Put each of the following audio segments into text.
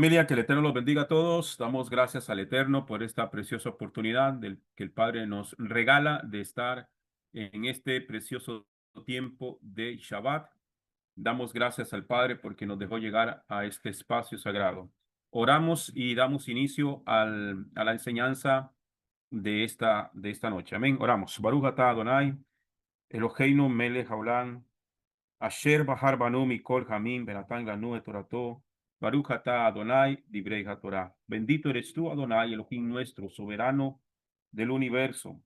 familia, que el Eterno los bendiga a todos. Damos gracias al Eterno por esta preciosa oportunidad que el Padre nos regala de estar en este precioso tiempo de Shabbat. Damos gracias al Padre porque nos dejó llegar a este espacio sagrado. Oramos y damos inicio a la enseñanza de esta noche. Amén. Oramos. Baruch atah Adonai, Eloheinu melech haolam, Asher Bahar Banu Mikol Hamim Benatan Ganu Etorato, Baruch atah Adonai Divrei Torah. Bendito eres tú, Adonai, Elohim nuestro, soberano del universo,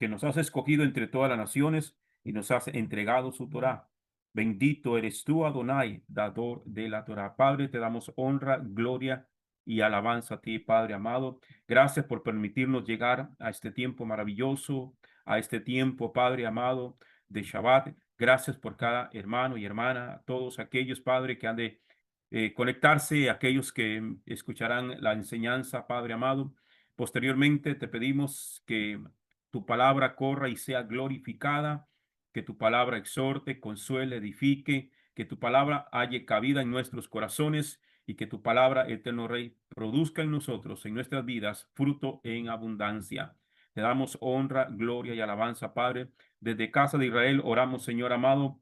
que nos has escogido entre todas las naciones y nos has entregado su Torah. Bendito eres tú, Adonai, dador de la Torah. Padre, te damos honra, gloria y alabanza a ti, Padre amado. Gracias por permitirnos llegar a este tiempo maravilloso, a este tiempo, Padre amado, de Shabbat. Gracias por cada hermano y hermana, a todos aquellos, Padre, que han de conectarse, aquellos que escucharán la enseñanza, Padre amado. Posteriormente, te pedimos que tu palabra corra y sea glorificada, que tu palabra exhorte, consuele, edifique, que tu palabra halle cabida en nuestros corazones y que tu palabra, eterno Rey, produzca en nosotros, en nuestras vidas, fruto en abundancia. Te damos honra, gloria y alabanza, Padre. Desde casa de Israel oramos, Señor amado,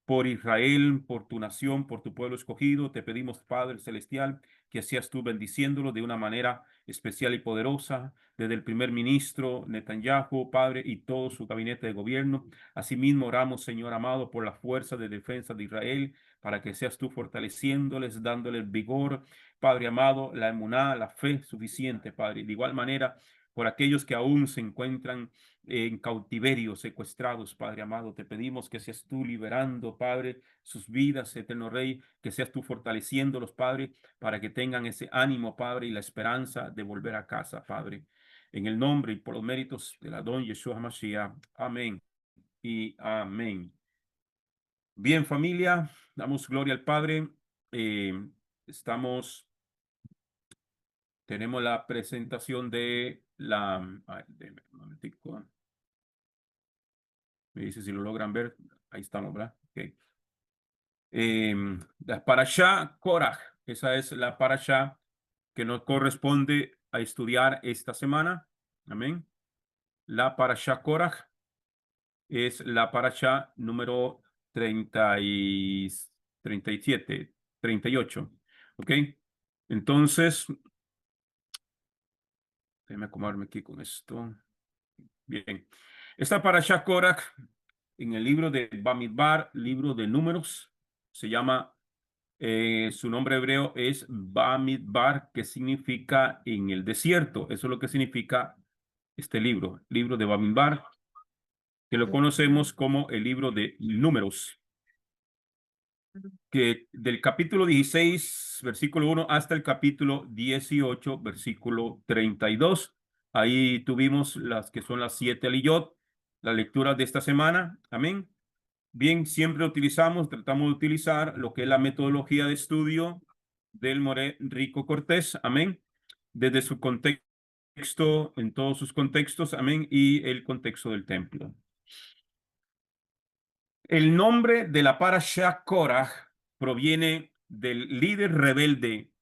por Israel, por tu nación, por tu pueblo escogido. Te pedimos, Padre Celestial, que seas tú bendiciéndolo de una manera especial y poderosa, desde el primer ministro Netanyahu, Padre, y todo su gabinete de gobierno. Asimismo, oramos, Señor amado, por la fuerza de defensa de Israel, para que seas tú fortaleciéndoles, dándoles vigor, Padre amado, la emuná, la fe suficiente, Padre. De igual manera, por aquellos que aún se encuentran en cautiverio, secuestrados, Padre amado, te pedimos que seas tú liberando, Padre, sus vidas, eterno Rey, que seas tú fortaleciéndolos, Padre, para que tengan ese ánimo, Padre, y la esperanza de volver a casa, Padre. En el nombre y por los méritos del Adón Yeshua HaMashiach. Amén y amén. Bien, familia, damos gloria al Padre. Eh, estamos, tenemos la presentación de la... Ay, déjame un momentico. Me dice si lo logran ver. Ahí estamos, ¿verdad? Ok. La Parashá Korah. Esa es la Parashá que nos corresponde a estudiar esta semana. Amén. La Parashá Korah es la Parashá número 37, 38. ¿Ok? Entonces, déjame acomodarme aquí con esto. Bien. Esta Parashá Korah en el libro de Bamidbar, libro de Números, se llama, su nombre hebreo es Bamidbar, que significa en el desierto. Eso es lo que significa este libro, libro de Bamidbar, que lo conocemos como el libro de Números, que del capítulo 16, versículo 1, hasta el capítulo 18, versículo 32. Ahí tuvimos las que son las 7 aliyot, la lectura de esta semana. Amén. Bien, siempre tratamos de utilizar lo que es la metodología de estudio del Moré Rico Cortés. Amén. Desde su contexto, en todos sus contextos. Amén. Y el contexto del templo. El nombre de la Parashá Korah proviene del líder rebelde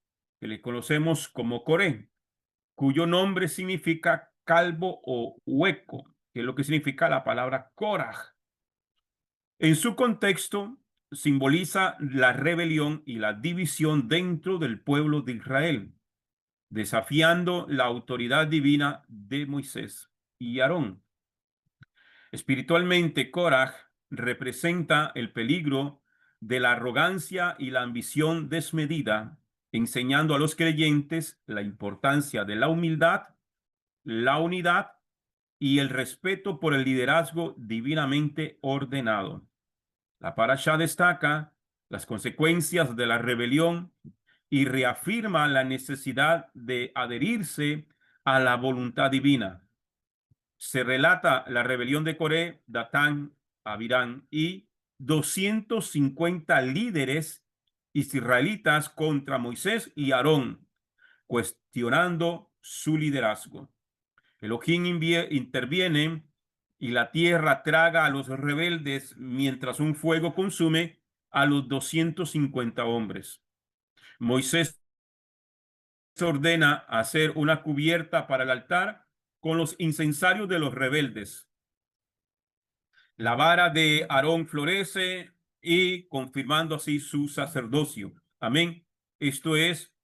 que le conocemos como Coré, cuyo nombre significa calvo o hueco, que es lo que significa la palabra Korah. En su contexto, simboliza la rebelión y la división dentro del pueblo de Israel, desafiando la autoridad divina de Moisés y Aarón. Espiritualmente, Korah representa el peligro de la arrogancia y la ambición desmedida, enseñando a los creyentes la importancia de la humildad, la unidad y el respeto por el liderazgo divinamente ordenado. La parashá destaca las consecuencias de la rebelión y reafirma la necesidad de adherirse a la voluntad divina. Se relata la rebelión de Coré, Datán, Abirán y 250 líderes israelitas contra Moisés y Aarón, cuestionando su liderazgo. Elohim interviene y la tierra traga a los rebeldes mientras un fuego consume a los 250 hombres. Moisés ordena hacer una cubierta para el altar con los incensarios de los rebeldes. La vara de Aarón florece y confirmando así su sacerdocio. Amén. Esto es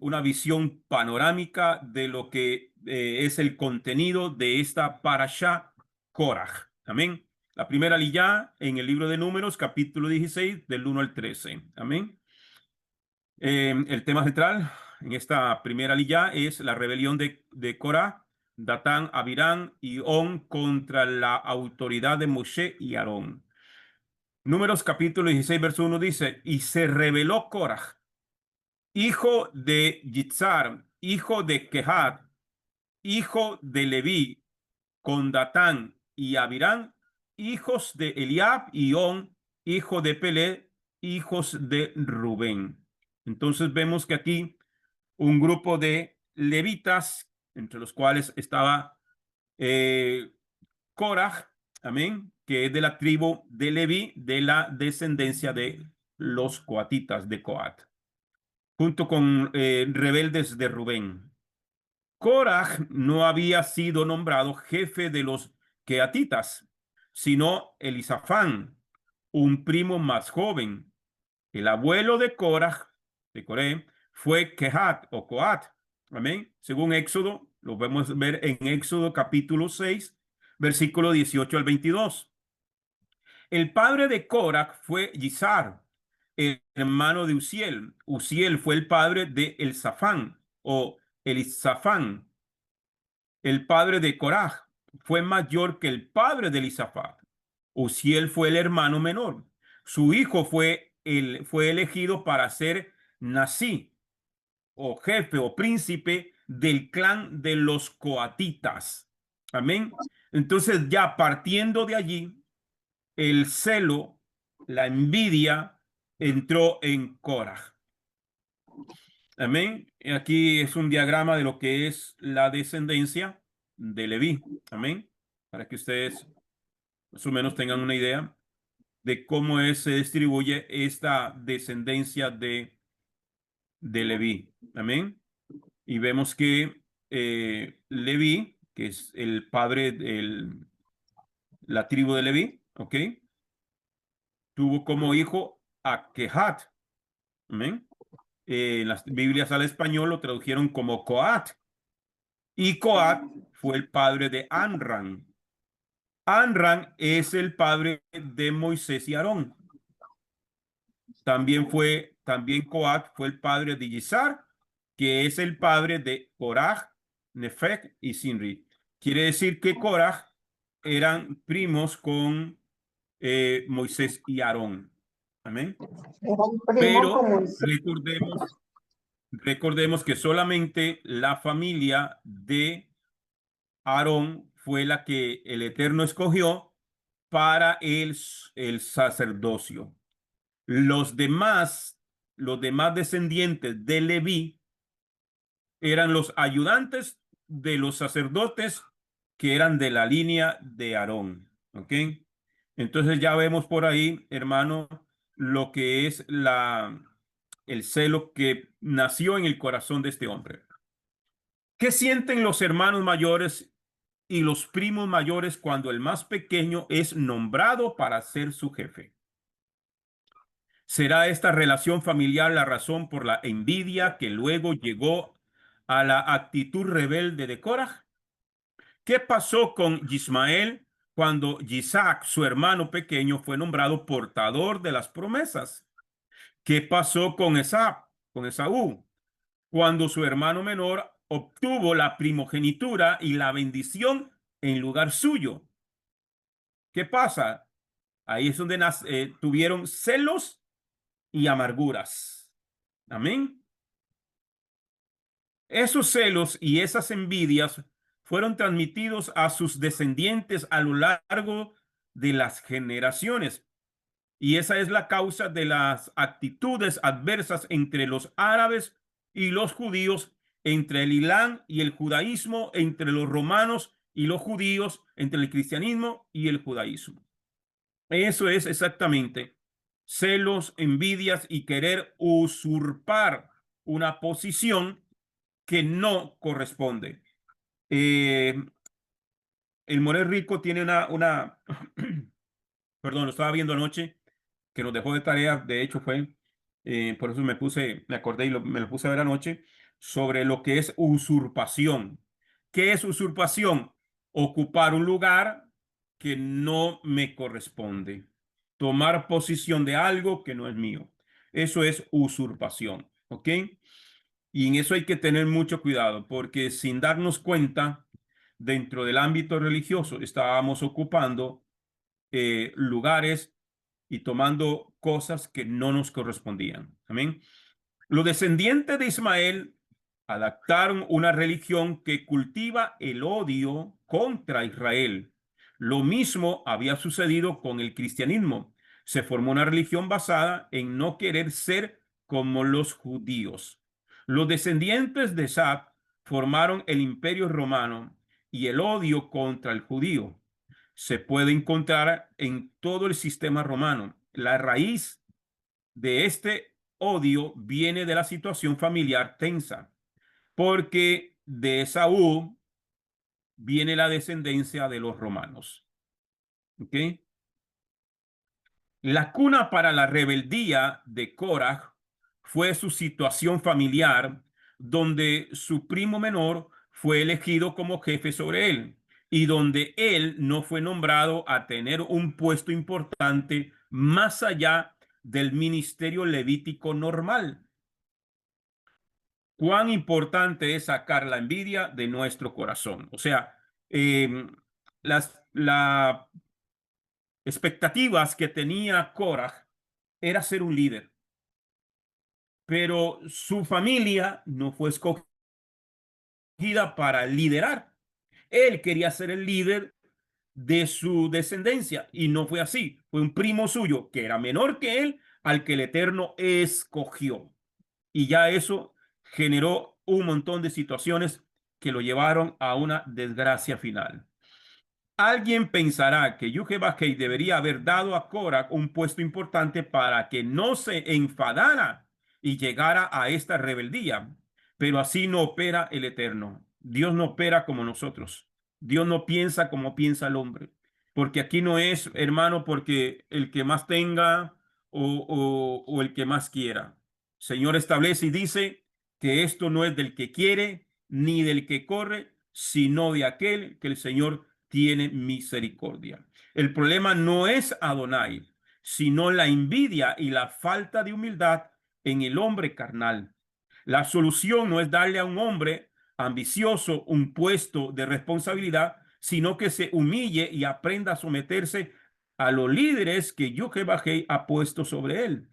una visión panorámica de lo que es el contenido de esta parashá Koraj. Amén. La primera liyá en el libro de Números, capítulo 16, del 1 al 13. Amén. El tema central en esta primera liyá es la rebelión de Korah, Datán, Abirán y On contra la autoridad de Moshe y Aarón. Números capítulo 16, verso 1 dice, y se rebeló Korah, hijo de Yitzhar, hijo de Kehat, hijo de Leví, con Datán y Abirán, hijos de Eliab y On, hijo de Pelé, hijos de Rubén. Entonces vemos que aquí un grupo de levitas, entre los cuales estaba Korah, amén, que es de la tribu de Leví, de la descendencia de los coatitas de Coat, junto con rebeldes de Rubén. Korah no había sido nombrado jefe de los queatitas, sino Elisafán, un primo más joven. El abuelo de Korah, de Coré, fue Kehat o Coat. Amén. Según Éxodo, lo vemos ver en Éxodo capítulo 6, versículo 18 al 22. El padre de Korah fue Yizar, el hermano de Uziel. Uziel fue el padre de Elzafán o Elisafán. El padre de Korah fue mayor que el padre de Elisafat. Uziel fue el hermano menor. Su hijo fue elegido para ser Nasí, o jefe o príncipe del clan de los coatitas. Amén. Entonces, ya partiendo de allí, el celo, la envidia, entró en Korah. Amén. Aquí es un diagrama de lo que es la descendencia de Leví. Amén. Para que ustedes más o menos tengan una idea de cómo se distribuye esta descendencia de Leví. Amén. Y vemos que Leví, que es el padre de la tribu de Leví, ¿ok? Tuvo como hijo a Kehat. Amén. En las Biblias al español lo tradujeron como Coat. Y Coat fue el padre de Amram. Amram es el padre de Moisés y Aarón. También Coat fue el padre de Yizar, que es el padre de Coraj, Nefeg y Sinri. Quiere decir que Coraj eran primos con Moisés y Aarón. Amén. Era un primo Pero como recordemos que solamente la familia de Aarón fue la que el Eterno escogió para el sacerdocio. Los demás descendientes de Leví eran los ayudantes de los sacerdotes que eran de la línea de Aarón. ¿Ok? Entonces ya vemos por ahí, hermano, lo que es el celo que nació en el corazón de este hombre. ¿Qué sienten los hermanos mayores y los primos mayores cuando el más pequeño es nombrado para ser su jefe? ¿Será esta relación familiar la razón por la envidia que luego llegó a la actitud rebelde de Korah? ¿Qué pasó con Ismael cuando Isaac, su hermano pequeño, fue nombrado portador de las promesas? ¿Qué pasó con Esaú, cuando su hermano menor obtuvo la primogenitura y la bendición en lugar suyo? ¿Qué pasa? Ahí es donde tuvieron celos y amarguras. Amén. Esos celos y esas envidias fueron transmitidos a sus descendientes a lo largo de las generaciones. Y esa es la causa de las actitudes adversas entre los árabes y los judíos, entre el Islam y el judaísmo, entre los romanos y los judíos, entre el cristianismo y el judaísmo. Eso es exactamente celos, envidias y querer usurpar una posición que no corresponde. Eh, el Moler Rico tiene perdón, lo estaba viendo anoche, que nos dejó de tarea, de hecho fue, por eso me acordé y me lo puse a ver anoche, sobre lo que es usurpación. ¿Qué es usurpación? Ocupar un lugar que no me corresponde. Tomar posición de algo que no es mío. Eso es usurpación, ¿ok? Y en eso hay que tener mucho cuidado, porque sin darnos cuenta, dentro del ámbito religioso, estábamos ocupando lugares y tomando cosas que no nos correspondían. Amén. Los descendientes de Ismael adaptaron una religión que cultiva el odio contra Israel. Lo mismo había sucedido con el cristianismo. Se formó una religión basada en no querer ser como los judíos. Los descendientes de Sab formaron el imperio romano y el odio contra el judío se puede encontrar en todo el sistema romano. La raíz de este odio viene de la situación familiar tensa, porque de Esaú viene la descendencia de los romanos. ¿Ok? La cuna para la rebeldía de Korah fue su situación familiar, donde su primo menor fue elegido como jefe sobre él y donde él no fue nombrado a tener un puesto importante más allá del ministerio levítico normal. Cuán importante es sacar la envidia de nuestro corazón. O sea, las expectativas que tenía Korah era ser un líder, pero su familia no fue escogida para liderar. Él quería ser el líder de su descendencia y no fue así. Fue un primo suyo que era menor que él al que el Eterno escogió. Y ya eso generó un montón de situaciones que lo llevaron a una desgracia final. Alguien pensará que Yuhebakei debería haber dado a Korah un puesto importante para que no se enfadara y llegara a esta rebeldía. Pero así no opera el Eterno. Dios no opera como nosotros. Dios no piensa como piensa el hombre. Porque aquí no es, hermano, porque el que más tenga o el que más quiera. Señor establece y dice que esto no es del que quiere ni del que corre, sino de aquel que el Señor tiene misericordia. El problema no es Adonai, sino la envidia y la falta de humildad en el hombre carnal. La solución no es darle a un hombre ambicioso un puesto de responsabilidad, sino que se humille y aprenda a someterse a los líderes que Yuhebahei ha puesto sobre él.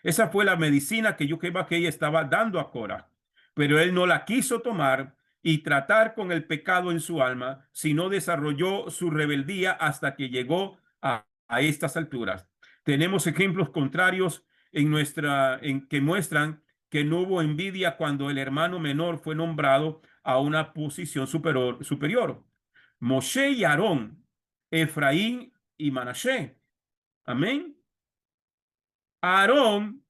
Esa fue la medicina que Yuhebakei estaba dando a Korah, pero él no la quiso tomar y tratar con el pecado en su alma, sino desarrolló su rebeldía hasta que llegó a estas alturas. Tenemos ejemplos contrarios en que muestran que no hubo envidia cuando el hermano menor fue nombrado a una posición superior. Moshe y Aarón, Efraín y Manashe. Amén. Aarón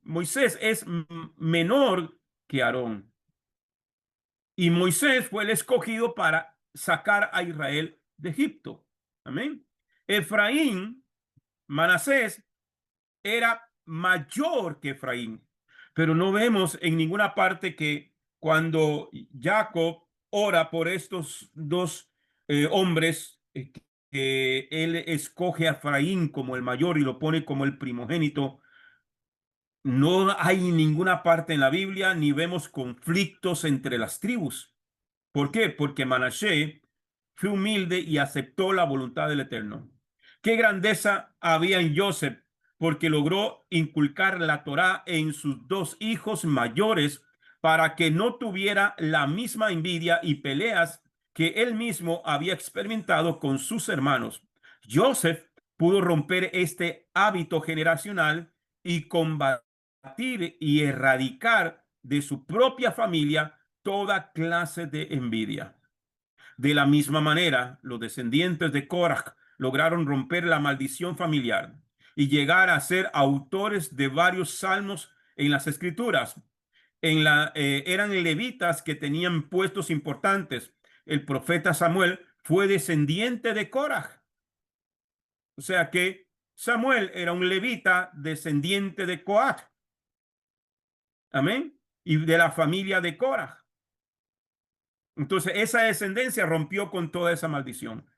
Moisés es menor que Aarón. Y Moisés fue el escogido para sacar a Israel de Egipto. Amén. Efraín, Manasés, era mayor que Efraín. Pero no vemos en ninguna parte que cuando Jacob ora por estos dos hombres, que él escoge a Efraín como el mayor y lo pone como el primogénito. No hay ninguna parte en la Biblia ni vemos conflictos entre las tribus. ¿Por qué? Porque Manashe fue humilde y aceptó la voluntad del Eterno. Qué grandeza había en Joseph, porque logró inculcar la Torá en sus dos hijos mayores para que no tuviera la misma envidia y peleas que él mismo había experimentado con sus hermanos. Joseph pudo romper este hábito generacional y combatir y erradicar de su propia familia toda clase de envidia. De la misma manera, los descendientes de Korah lograron romper la maldición familiar y llegar a ser autores de varios salmos en las escrituras. eran levitas que tenían puestos importantes. El profeta Samuel fue descendiente de Coraj. O sea que Samuel era un levita descendiente de Coat. Amén. Y de la familia de Coraj. Entonces esa descendencia rompió con toda esa maldición.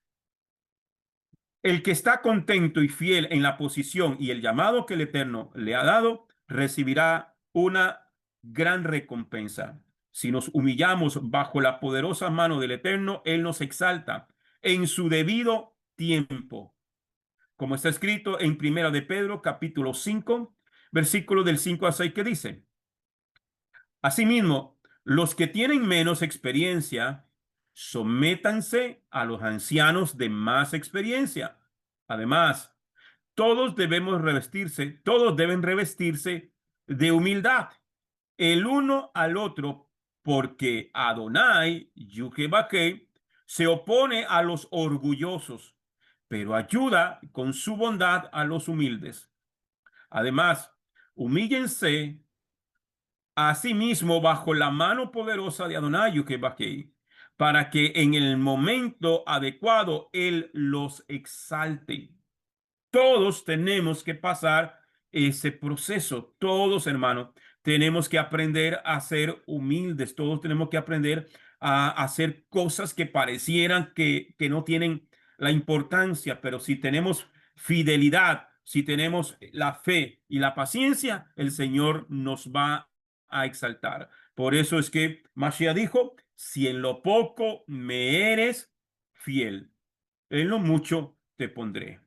El que está contento y fiel en la posición y el llamado que el Eterno le ha dado, recibirá una gran recompensa. Si nos humillamos bajo la poderosa mano del Eterno, Él nos exalta en su debido tiempo. Como está escrito en Primera de Pedro, capítulo 5, versículo del 5 a 6, que dice: Asimismo, los que tienen menos experiencia, sométanse a los ancianos de más experiencia. Además, todos deben revestirse de humildad, el uno al otro, porque Adonai, Yuhebakei, se opone a los orgullosos, pero ayuda con su bondad a los humildes. Además, humíllense a sí mismo bajo la mano poderosa de Adonai Yuhebakei, para que en el momento adecuado Él los exalte. Todos tenemos que pasar ese proceso. Todos, hermanos, tenemos que aprender a ser humildes. Todos tenemos que aprender a hacer cosas que parecieran que no tienen la importancia, pero si tenemos fidelidad, si tenemos la fe y la paciencia, el Señor nos va a exaltar. Por eso es que Mashiach dijo: si en lo poco me eres fiel, en lo mucho te pondré.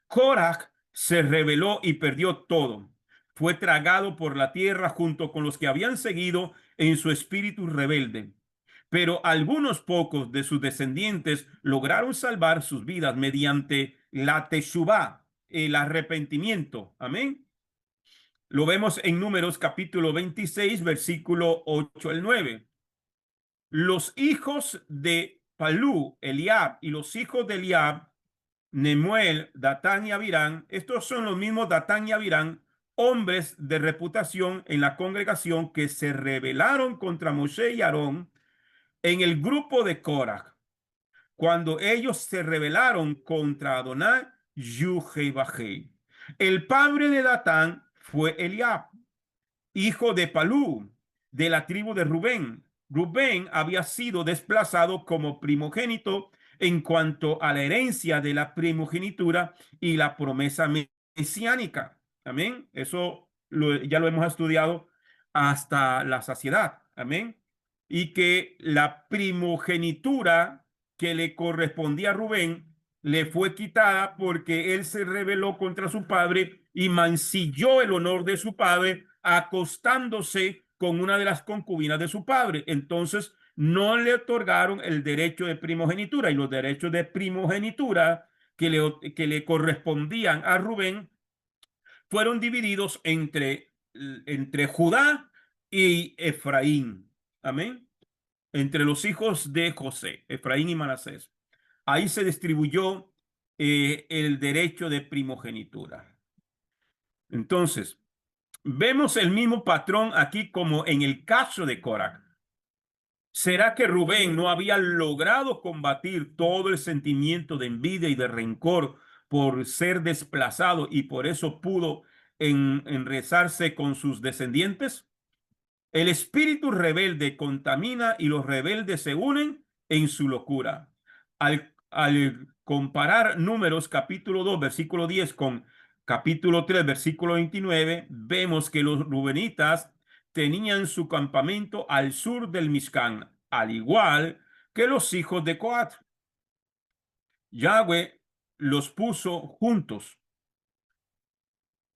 Coraj se rebeló y perdió todo. Fue tragado por la tierra junto con los que habían seguido en su espíritu rebelde. Pero algunos pocos de sus descendientes lograron salvar sus vidas mediante la teshuvá, el arrepentimiento. Amén. Lo vemos en Números capítulo 26, versículo 8 al 9. Los hijos de Palú, Eliab, y los hijos de Eliab, Nemuel, Datán y Abirán, estos son los mismos Datán y Abirán, hombres de reputación en la congregación, que se rebelaron contra Moshe y Aarón en el grupo de Coraj, cuando ellos se rebelaron contra Adonai, Yuhei. El padre de Datán fue Eliab, hijo de Palú, de la tribu de Rubén. Rubén había sido desplazado como primogénito en cuanto a la herencia de la primogenitura y la promesa mesiánica. Amén. Eso ya lo hemos estudiado hasta la saciedad. Amén. Y que la primogenitura que le correspondía a Rubén le fue quitada porque él se rebeló contra su padre y mancilló el honor de su padre acostándose con una de las concubinas de su padre. Entonces no le otorgaron el derecho de primogenitura, y los derechos de primogenitura que le correspondían a Rubén fueron divididos entre Judá y Efraín. Amén. Entre los hijos de José, Efraín y Manasés. Ahí se distribuyó el derecho de primogenitura. Entonces, vemos el mismo patrón aquí como en el caso de Coraj. ¿Será que Rubén no había logrado combatir todo el sentimiento de envidia y de rencor por ser desplazado y por eso pudo enrezarse con sus descendientes? El espíritu rebelde contamina y los rebeldes se unen en su locura. Al comparar Números capítulo 2, versículo 10 con capítulo 3, versículo 29, vemos que los rubenitas tenían su campamento al sur del Mishkan, al igual que los hijos de Coat. Yahweh los puso juntos.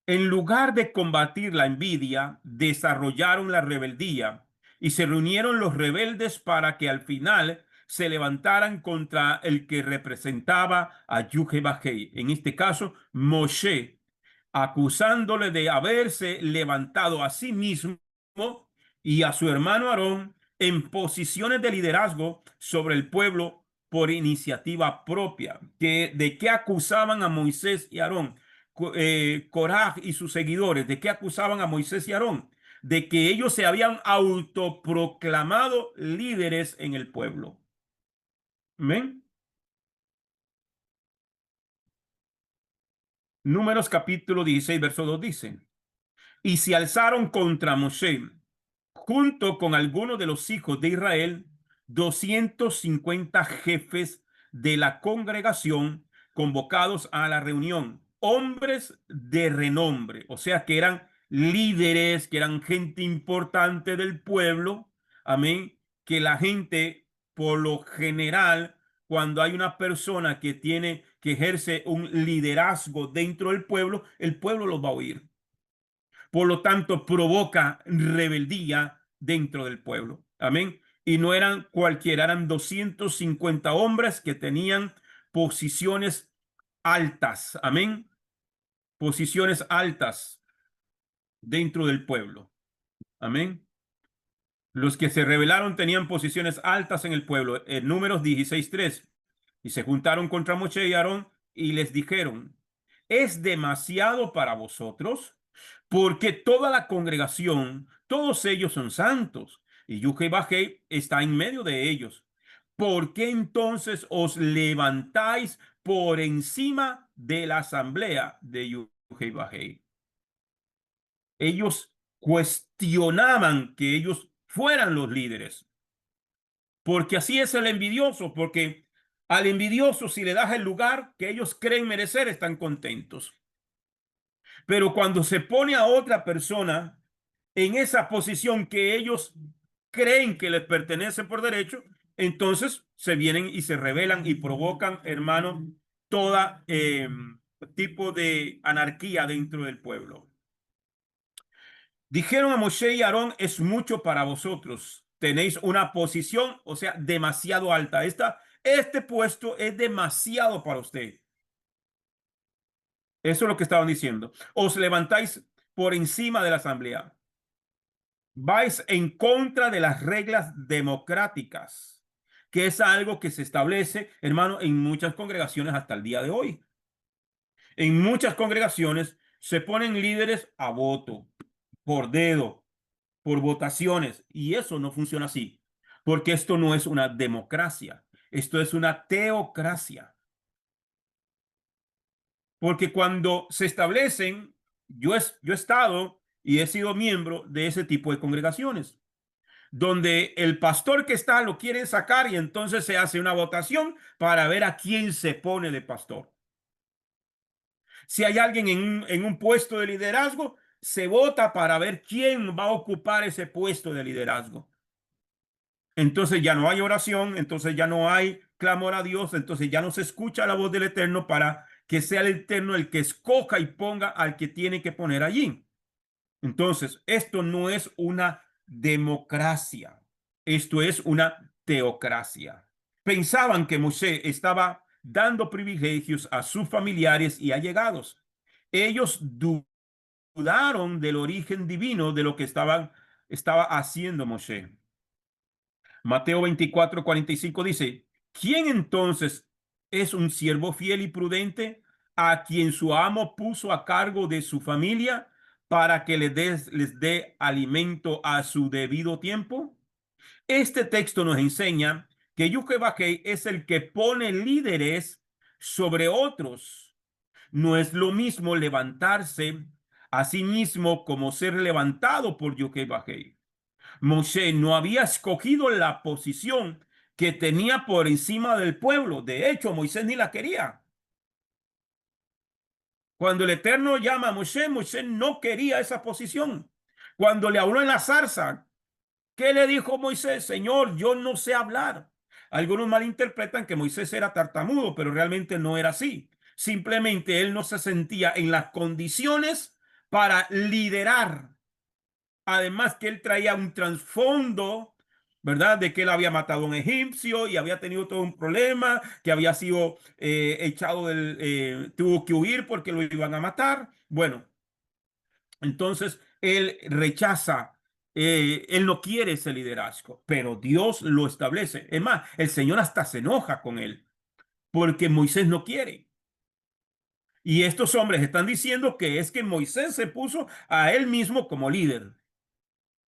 En lugar de combatir la envidia, desarrollaron la rebeldía y se reunieron los rebeldes para que al final se levantaran contra el que representaba a Yuhebahei, en este caso Moshe, acusándole de haberse levantado a sí mismo y a su hermano Aarón en posiciones de liderazgo sobre el pueblo por iniciativa propia. ¿De qué acusaban a Moisés y Aarón? Coraj y sus seguidores, ¿de qué acusaban a Moisés y Aarón? de que ellos se habían autoproclamado líderes en el pueblo. Amén. Números capítulo 16, verso 2 dice: y se alzaron contra Moshe, junto con algunos de los hijos de Israel, 250 jefes de la congregación convocados a la reunión, hombres de renombre, o sea que eran líderes, que eran gente importante del pueblo, amén, que la gente, por lo general, cuando hay una persona que ejerce un liderazgo dentro del pueblo, el pueblo los va a oír. Por lo tanto, provoca rebeldía dentro del pueblo. Amén. Y no eran cualquiera, eran 250 hombres que tenían posiciones altas. Amén. Posiciones altas dentro del pueblo. Amén. Los que se rebelaron tenían posiciones altas en el pueblo. En Números 16:3. Y se juntaron contra Moshe y Aarón y les dijeron: ¿es demasiado para vosotros? Porque toda la congregación, todos ellos son santos, y Yuhei Bajei está en medio de ellos. ¿Por qué entonces os levantáis por encima de la asamblea de Yuhei Bajei? Ellos cuestionaban que ellos fueran los líderes, porque así es el envidioso, porque al envidioso, si le das el lugar que ellos creen merecer, están contentos. Pero cuando se pone a otra persona en esa posición que ellos creen que les pertenece por derecho, entonces se vienen y se rebelan y provocan, hermano, toda tipo de anarquía dentro del pueblo. Dijeron a Moshe y Aarón: es mucho para vosotros. Tenéis una posición, o sea, demasiado alta. Este puesto es demasiado para usted. Eso es lo que estaban diciendo. Os levantáis por encima de la asamblea. Vais en contra de las reglas democráticas, que es algo que se establece, hermano, en muchas congregaciones hasta el día de hoy. En muchas congregaciones se ponen líderes a voto, por dedo, por votaciones, y eso no funciona así, porque esto no es una democracia, esto es una teocracia. Porque cuando se establecen, yo he estado y he sido miembro de ese tipo de congregaciones, donde el pastor que está lo quieren sacar y entonces se hace una votación para ver a quién se pone de pastor. Si hay alguien en un puesto de liderazgo, se vota para ver quién va a ocupar ese puesto de liderazgo. Entonces ya no hay oración, entonces ya no hay clamor a Dios, entonces ya no se escucha la voz del Eterno para que sea el Eterno el que escoja y ponga al que tiene que poner allí. Entonces, esto no es una democracia, esto es una teocracia. Pensaban que Moisés estaba dando privilegios a sus familiares y allegados. Ellos dudaron del origen divino de lo que estaba haciendo Moisés. Mateo 24:45 dice: ¿quién entonces es un siervo fiel y prudente a quien su amo puso a cargo de su familia para que les dé alimento a su debido tiempo? Este texto nos enseña que Yuhebakei es el que pone líderes sobre otros. No es lo mismo levantarse a sí mismo como ser levantado por Yuhebakei. Moshe no había escogido la posición que tenía por encima del pueblo. De hecho, Moisés ni la quería. Cuando el Eterno llama a Moshe, Moshe no quería esa posición. Cuando le habló en la zarza, ¿qué le dijo Moisés? Señor, yo no sé hablar. Algunos malinterpretan que Moisés era tartamudo, pero realmente no era así. Simplemente él no se sentía en las condiciones para liderar. Además que él traía un trasfondo, ¿verdad? De que él había matado a un egipcio y había tenido todo un problema, que había sido echado tuvo que huir porque lo iban a matar. Bueno, entonces él rechaza, él no quiere ese liderazgo, pero Dios lo establece. Es más, el Señor hasta se enoja con él porque Moisés no quiere. Y estos hombres están diciendo que es que Moisés se puso a él mismo como líder.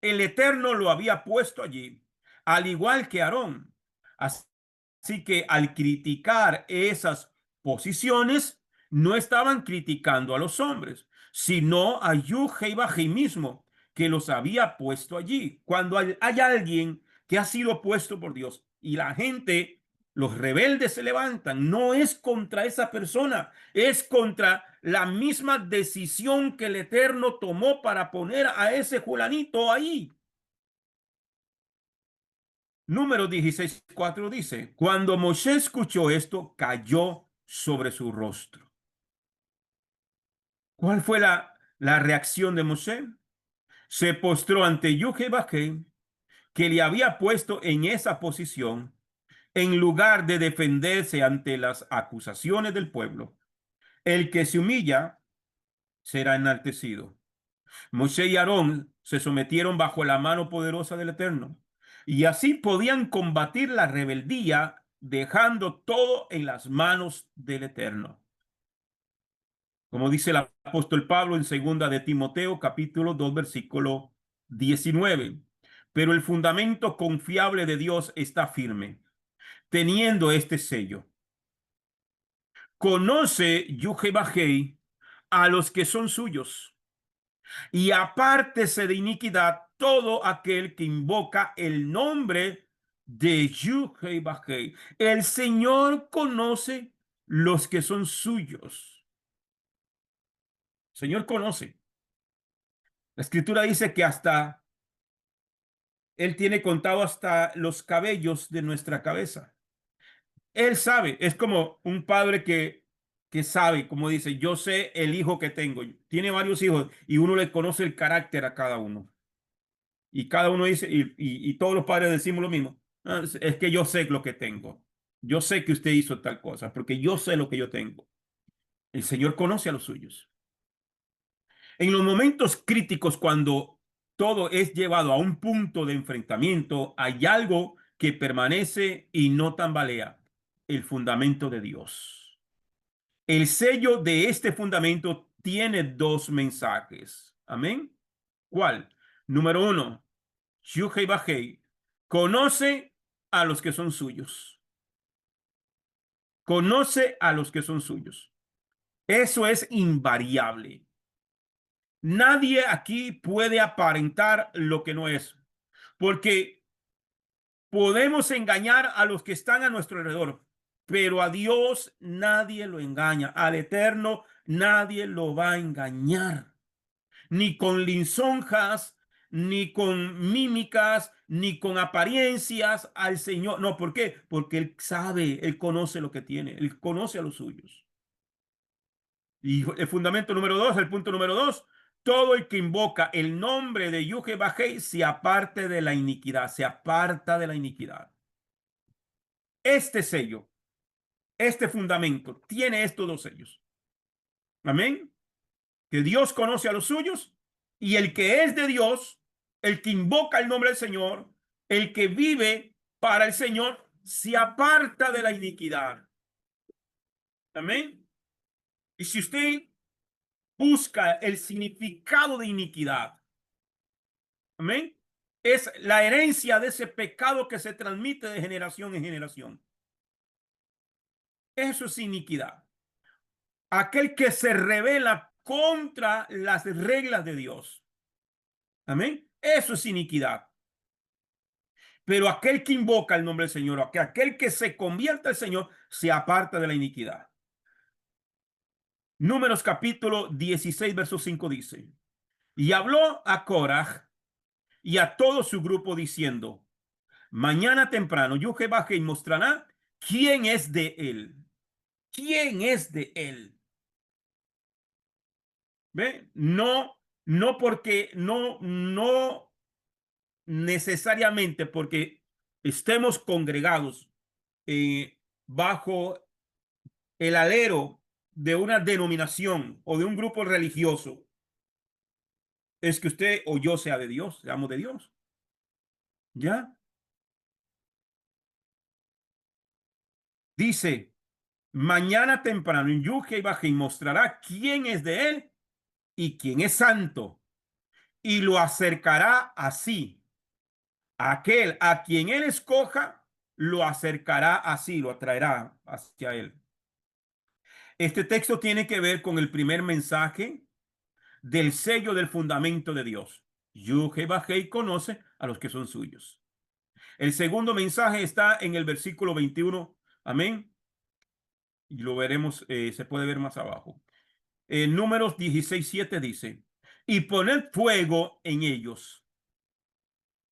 El Eterno lo había puesto allí, al igual que Aarón. Así que al criticar esas posiciones, no estaban criticando a los hombres, sino a Yud-Heh-Vah-Heh mismo, que los había puesto allí. Cuando hay alguien que ha sido puesto por Dios y la gente, los rebeldes se levantan, no es contra esa persona, es contra la misma decisión que el Eterno tomó para poner a ese fulanito ahí. Número 16:4 dice, cuando Moshe escuchó esto, cayó sobre su rostro. ¿Cuál fue la reacción de Moshe? Se postró ante Yud-Heh-Vah-Heh, que le había puesto en esa posición, en lugar de defenderse ante las acusaciones del pueblo. El que se humilla será enaltecido. Moshe y Aarón se sometieron bajo la mano poderosa del Eterno y así podían combatir la rebeldía dejando todo en las manos del Eterno. Como dice el apóstol Pablo en segunda de Timoteo, capítulo 2, versículo 19. Pero el fundamento confiable de Dios está firme, teniendo este sello. Conoce Yud-Heh-Vah-Heh a los que son suyos y apártese de iniquidad todo aquel que invoca el nombre de Yud-Heh-Vah-Heh. El Señor conoce los que son suyos. El Señor conoce. La Escritura dice que hasta Él tiene contado hasta los cabellos de nuestra cabeza. Él sabe, es como un padre que sabe, como dice, yo sé el hijo que tengo. Tiene varios hijos y uno le conoce el carácter a cada uno. Y cada uno dice, y todos los padres decimos lo mismo. "Ah, es que yo sé lo que tengo. Yo sé que usted hizo tal cosa, porque yo sé lo que yo tengo. El Señor conoce a los suyos. En los momentos críticos, cuando todo es llevado a un punto de enfrentamiento, hay algo que permanece y no tambalea: el fundamento de Dios. El sello de este fundamento tiene dos mensajes. Amén. ¿Cuál? Número uno, Yud-Heh-Vah-Heh conoce a los que son suyos. Conoce a los que son suyos. Eso es invariable. Nadie aquí puede aparentar lo que no es, porque podemos engañar a los que están a nuestro alrededor, pero a Dios nadie lo engaña. Al Eterno nadie lo va a engañar, ni con lisonjas, ni con mímicas, ni con apariencias al Señor. No, ¿por qué? Porque Él sabe, Él conoce lo que tiene, Él conoce a los suyos. Y el fundamento número dos, el punto número dos, todo el que invoca el nombre de Yud-Heh-Vah-Heh se aparte de la iniquidad, se aparta de la iniquidad. Este sello, este fundamento, tiene estos dos sellos. Amén. Que Dios conoce a los suyos y el que es de Dios, el que invoca el nombre del Señor, el que vive para el Señor, se aparta de la iniquidad. Amén. Y si usted busca el significado de iniquidad, amén, es la herencia de ese pecado que se transmite de generación en generación. Eso es iniquidad. Aquel que se revela contra las reglas de Dios. Amén. Eso es iniquidad. Pero aquel que invoca el nombre del Señor, aquel que se convierte al Señor, se aparta de la iniquidad. Números capítulo 16, verso 5 dice, y habló a Coraj y a todo su grupo diciendo, mañana temprano Yud-Heh-Vah-Heh mostrará quién es de él. ¿Quién es de él? ¿Ve? No, no porque, no necesariamente porque estemos congregados bajo el alero de una denominación o de un grupo religioso, es que usted o yo sea de Dios, seamos de Dios. ¿Ya? Dice, mañana temprano en Yud-Heh-Vah-Heh mostrará quién es de él y quién es santo. y lo acercará así. Aquel a quien él escoja, lo acercará así, lo atraerá hacia él. Este texto tiene que ver con el primer mensaje del sello del fundamento de Dios. Yud-Heh-Vah-Heh conoce a los que son suyos. El segundo mensaje está en el versículo 21. Amén. Y lo veremos, se puede ver más abajo. Números 16:7 dice, y poned fuego en ellos,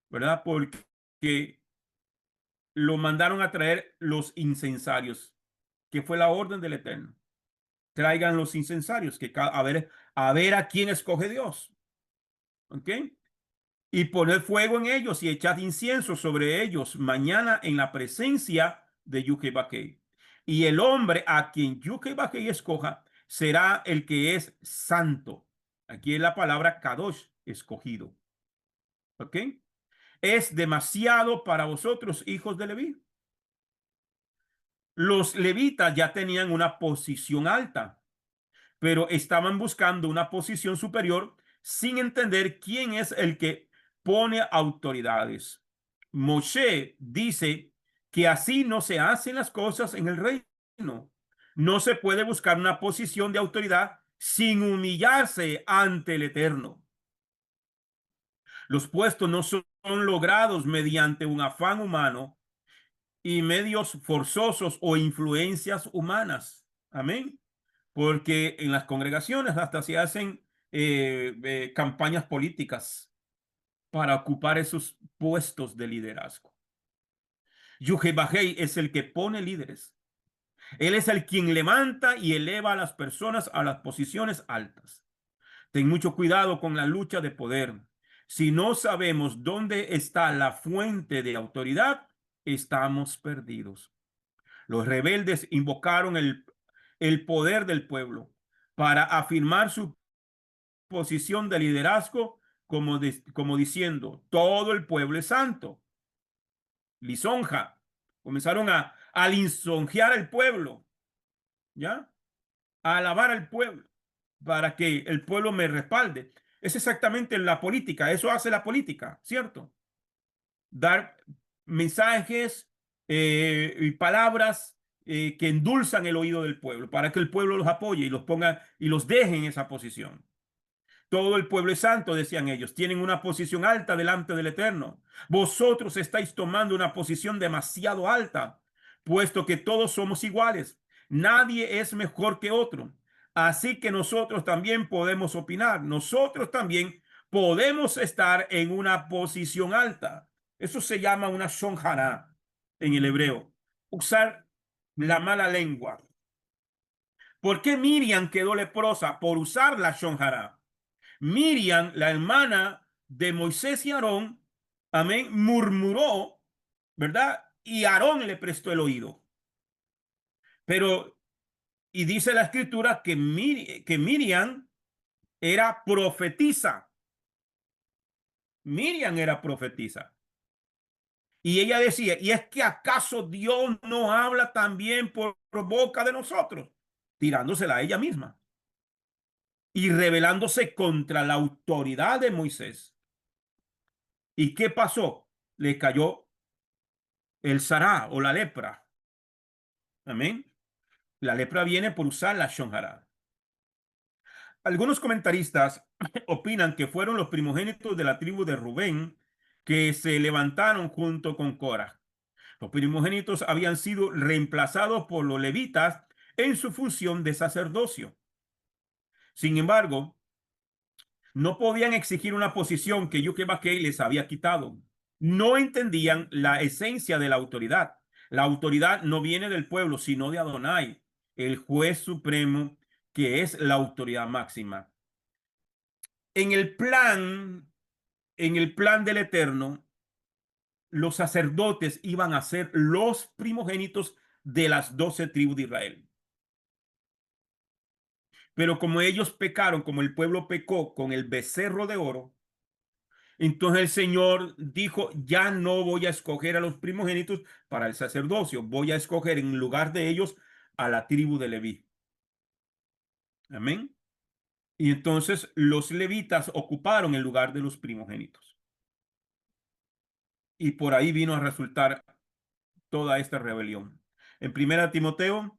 ¿verdad? Porque lo mandaron a traer los incensarios, que fue la orden del Eterno. Traigan los incensarios, que a ver a quién escoge Dios. ¿Ok? Y poned fuego en ellos y echad incienso sobre ellos mañana en la presencia de Yud-Heh-Vah-Heh. Y el hombre a quien Yud-Heh-Vah-Heh escoja será el que es santo. Aquí es la palabra Kadosh, escogido. ¿Ok? Es demasiado para vosotros, hijos de Leví. Los levitas ya tenían una posición alta, pero estaban buscando una posición superior sin entender quién es el que pone autoridades. Moshe dice que así no se hacen las cosas en el reino. No se puede buscar una posición de autoridad sin humillarse ante el Eterno. Los puestos no son logrados mediante un afán humano y medios forzosos o influencias humanas. Amén. Porque en las congregaciones hasta se hacen campañas políticas para ocupar esos puestos de liderazgo. Yud-Heh-Vah-Heh es el que pone líderes. Él es el quien levanta y eleva a las personas a las posiciones altas. Ten mucho cuidado con la lucha de poder. Si no sabemos dónde está la fuente de autoridad, estamos perdidos. Los rebeldes invocaron el poder del pueblo para afirmar su posición de liderazgo como diciendo, todo el pueblo es santo. Lisonja. Comenzaron a lisonjear al pueblo, ¿ya? A alabar al pueblo para que el pueblo me respalde. Es exactamente la política, eso hace la política, ¿cierto? Dar mensajes y palabras que endulzan el oído del pueblo para que el pueblo los apoye y los ponga y los deje en esa posición. Todo el pueblo es santo, decían ellos. Tienen una posición alta delante del Eterno. Vosotros estáis tomando una posición demasiado alta, puesto que todos somos iguales. Nadie es mejor que otro. Así que nosotros también podemos opinar. Nosotros también podemos estar en una posición alta. Eso se llama una shonjara en el hebreo. Usar la mala lengua. ¿Por qué Miriam quedó leprosa? Por usar la shonjara. Miriam, la hermana de Moisés y Aarón, amén, murmuró, ¿verdad? Y Aarón le prestó el oído. Pero, y dice la escritura que Miriam era profetisa. Miriam era profetisa. Y ella decía, ¿y es que acaso Dios no habla también por boca de nosotros? Tirándosela a ella misma y rebelándose contra la autoridad de Moisés. ¿Y qué pasó? Le cayó el sará o la lepra. Amén. La lepra viene por usar la shonjara. Algunos comentaristas opinan que fueron los primogénitos de la tribu de Rubén que se levantaron junto con Cora. Los primogénitos habían sido reemplazados por los levitas en su función de sacerdocio. Sin embargo, no podían exigir una posición que Yud-Heh-Vah-Heh les había quitado. No entendían la esencia de la autoridad. La autoridad no viene del pueblo, sino de Adonai, el juez supremo, que es la autoridad máxima. En el plan, en el plan del Eterno, los sacerdotes iban a ser los primogénitos de las 12 tribus de Israel. Pero como ellos pecaron, como el pueblo pecó con el becerro de oro, entonces el Señor dijo, ya no voy a escoger a los primogénitos para el sacerdocio, voy a escoger en lugar de ellos a la tribu de Leví. Amén. Y entonces los levitas ocuparon el lugar de los primogénitos. Y por ahí vino a resultar toda esta rebelión. En 1 Timoteo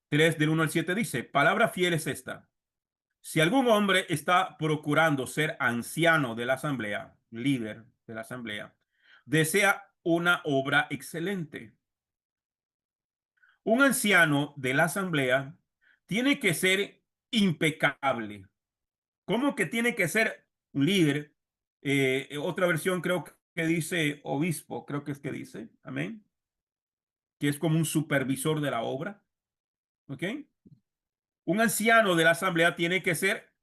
3 del 1 al 7 dice, palabra fiel es esta. Si algún hombre está procurando ser anciano de la asamblea, líder de la asamblea, desea una obra excelente. Un anciano de la asamblea tiene que ser impecable. ¿Cómo que tiene que ser un líder? Otra versión creo que dice obispo, creo que es que dice, amén, que es como un supervisor de la obra, ¿ok? Un anciano de la asamblea tiene que ser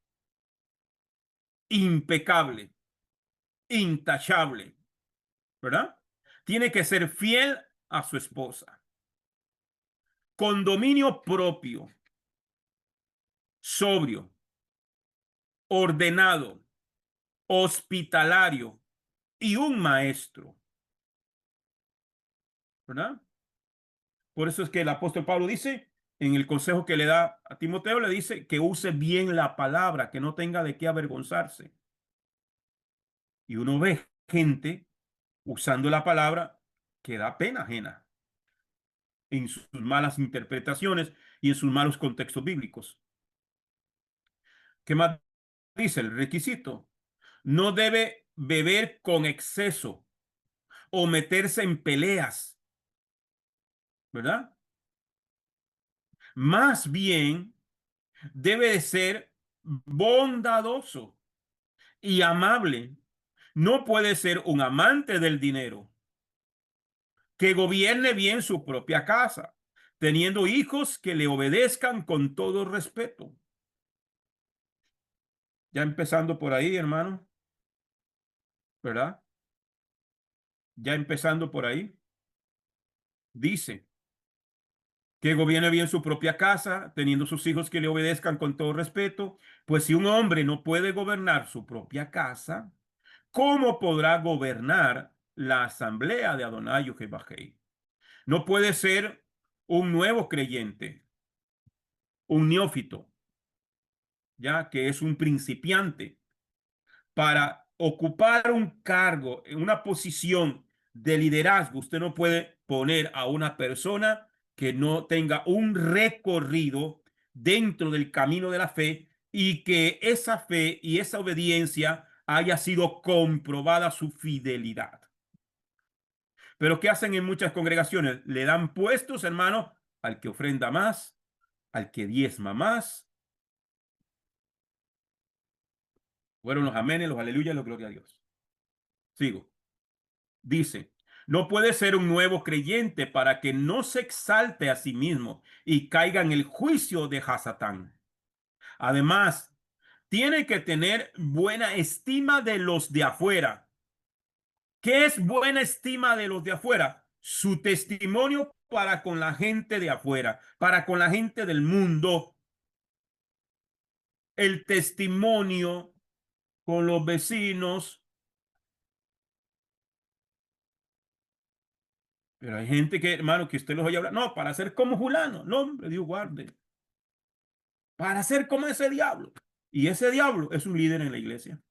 impecable, intachable, ¿verdad? Tiene que ser fiel a su esposa, con dominio propio, sobrio, ordenado, hospitalario y un maestro, ¿verdad? Por eso es que el apóstol Pablo dice, en el consejo que le da a Timoteo, le dice que use bien la palabra, que no tenga de qué avergonzarse. Y uno ve gente usando la palabra que da pena ajena en sus malas interpretaciones y en sus malos contextos bíblicos. ¿Qué más dice el requisito? No debe beber con exceso o meterse en peleas, ¿verdad? Más bien debe de ser bondadoso y amable. No puede ser un amante del dinero, que gobierne bien su propia casa, teniendo hijos que le obedezcan con todo respeto. Ya empezando por ahí, hermano, ¿verdad? Ya empezando por ahí, dice que gobierne bien su propia casa, teniendo sus hijos que le obedezcan con todo respeto. Pues si un hombre no puede gobernar su propia casa, ¿cómo podrá gobernar la asamblea de Adonai Jehová? No puede ser un nuevo creyente, un neófito, ya que es un principiante, para ocupar un cargo, en una posición de liderazgo. Usted no puede poner a una persona que no tenga un recorrido dentro del camino de la fe y que esa fe y esa obediencia haya sido comprobada su fidelidad. Pero ¿qué hacen en muchas congregaciones? Le dan puestos, hermano, al que ofrenda más, al que diezma más. Fueron los amenes, los aleluyas, los gloria a Dios. Sigo. Dice, no puede ser un nuevo creyente para que no se exalte a sí mismo y caiga en el juicio de Hasatán. Además, tiene que tener buena estima de los de afuera. ¿Qué es buena estima de los de afuera? Su testimonio para con la gente de afuera, para con la gente del mundo. El testimonio con los vecinos. Pero hay gente que, hermano, que usted los oye hablar. No, para ser como fulano. No, hombre, Dios guarde. Para ser como ese diablo. Y ese diablo es un líder en la iglesia.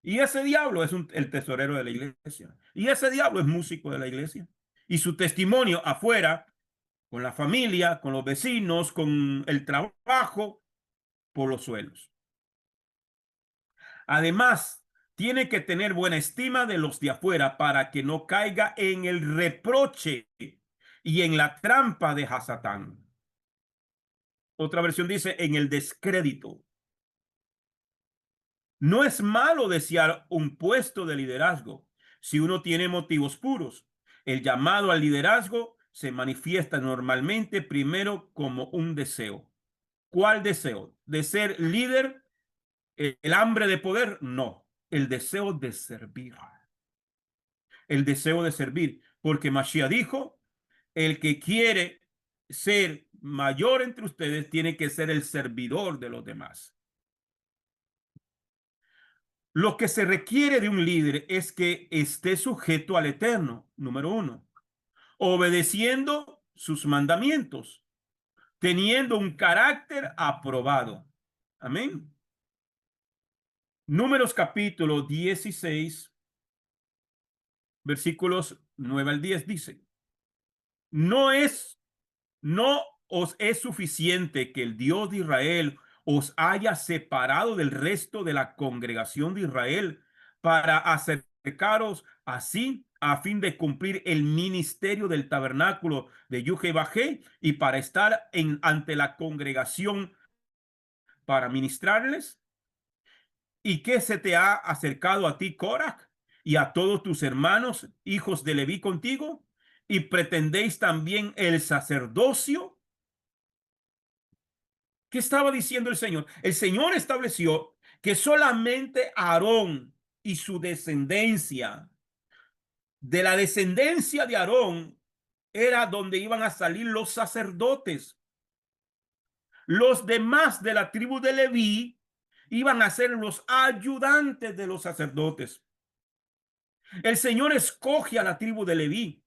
Y ese diablo es el tesorero de la iglesia. Y ese diablo es músico de la iglesia. Y su testimonio afuera, con la familia, con los vecinos, con el trabajo, por los suelos. Además, tiene que tener buena estima de los de afuera para que no caiga en el reproche y en la trampa de Hasatán. Otra versión dice en el descrédito. No es malo desear un puesto de liderazgo si uno tiene motivos puros. El llamado al liderazgo se manifiesta normalmente primero como un deseo. ¿Cuál deseo? ¿De ser líder? ¿El hambre de poder? No. El deseo de servir. El deseo de servir. Porque Mashiach dijo, el que quiere ser mayor entre ustedes tiene que ser el servidor de los demás. Lo que se requiere de un líder es que esté sujeto al Eterno, número uno, obedeciendo sus mandamientos, teniendo un carácter aprobado. Amén. Números capítulo 16, versículos 9 al 10 dice, no es ¿No os es suficiente que el Dios de Israel os haya separado del resto de la congregación de Israel para acercaros así a fin de cumplir el ministerio del tabernáculo de Yuhebajé y para estar ante la congregación para ministrarles? ¿Y qué se te ha acercado a ti, Corach, y a todos tus hermanos, hijos de Leví, contigo? ¿Y pretendéis también el sacerdocio? ¿Qué estaba diciendo el Señor? El Señor estableció que solamente Aarón y su descendencia, de la descendencia de Aarón, era donde iban a salir los sacerdotes. Los demás de la tribu de Leví iban a ser los ayudantes de los sacerdotes. El Señor escoge a la tribu de Leví,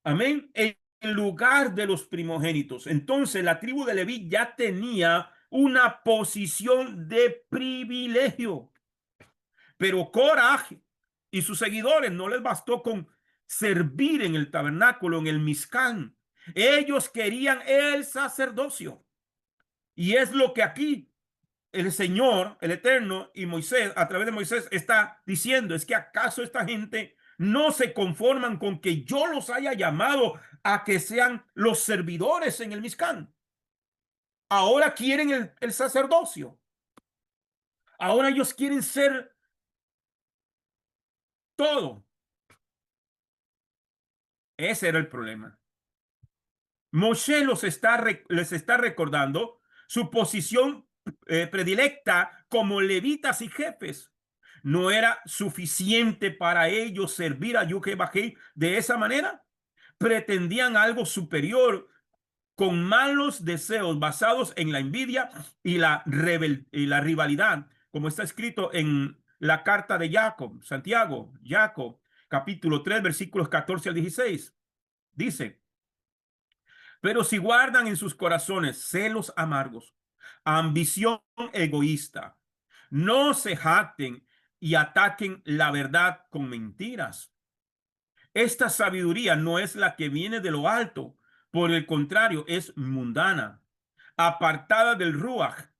amén, en lugar de los primogénitos. Entonces la tribu de Leví ya tenía una posición de privilegio, pero Coraj y sus seguidores no les bastó con servir en el tabernáculo, en el Mizcán. Ellos querían el sacerdocio. Y es lo que aquí el Señor, el Eterno y Moisés, a través de Moisés, está diciendo, es que acaso esta gente no se conforman con que yo los haya llamado a que sean los servidores en el Mizcán. Ahora quieren el sacerdocio. Ahora ellos quieren ser todo. Ese era el problema. Moshe les está recordando su posición predilecta como levitas y jefes. ¿No era suficiente para ellos servir a Yuhebajé de esa manera? Pretendían algo superior con malos deseos basados en la envidia y la rivalidad, como está escrito en la carta de Jacob, capítulo 3, versículos 14 al 16. Dice, pero si guardan en sus corazones celos amargos, ambición egoísta, no se jacten y ataquen la verdad con mentiras. Esta sabiduría no es la que viene de lo alto, por el contrario, es mundana, apartada del Ruach,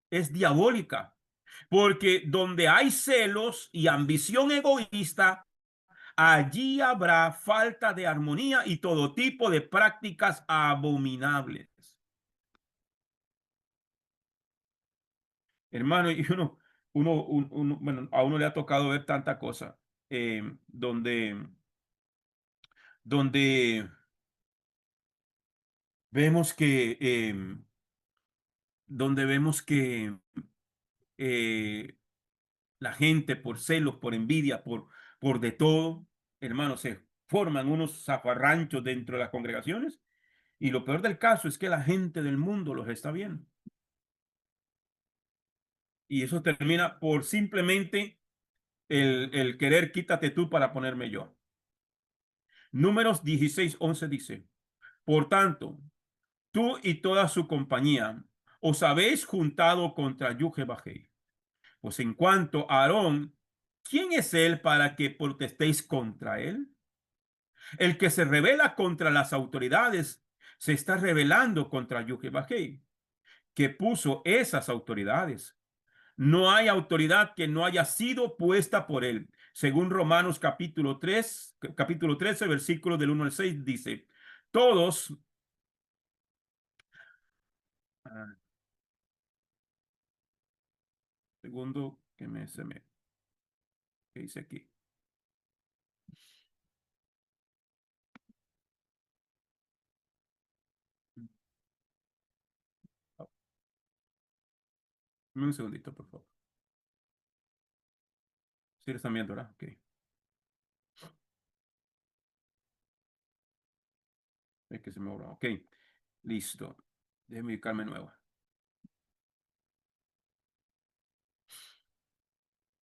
es diabólica, porque donde hay celos y ambición egoísta, allí habrá falta de armonía y todo tipo de prácticas abominables. Hermano, y bueno, a uno le ha tocado ver tanta cosa, donde, donde vemos que, donde vemos que eh, la gente por celos, por envidia, por de todo, hermano, se forman unos zafarranchos dentro de las congregaciones. Y lo peor del caso es que la gente del mundo los está viendo. Y eso termina por simplemente el querer quítate tú para ponerme yo. Números 16:11 dice, por tanto, tú y toda su compañía os habéis juntado contra Yuhebajé. Pues en cuanto a Aarón, ¿quién es él para que protestéis contra él? El que se rebela contra las autoridades se está rebelando contra Yuhebajé, que puso esas autoridades. No hay autoridad que no haya sido puesta por él. Según Romanos capítulo 13, versículos del 1 al 6 dice, todos, ah, segundo que que dice aquí. Oh, un segundito, por favor. Si lo están viendo, ¿verdad? Ok. Es que se me borró. Ok, listo. Déjeme ubicarme nuevo.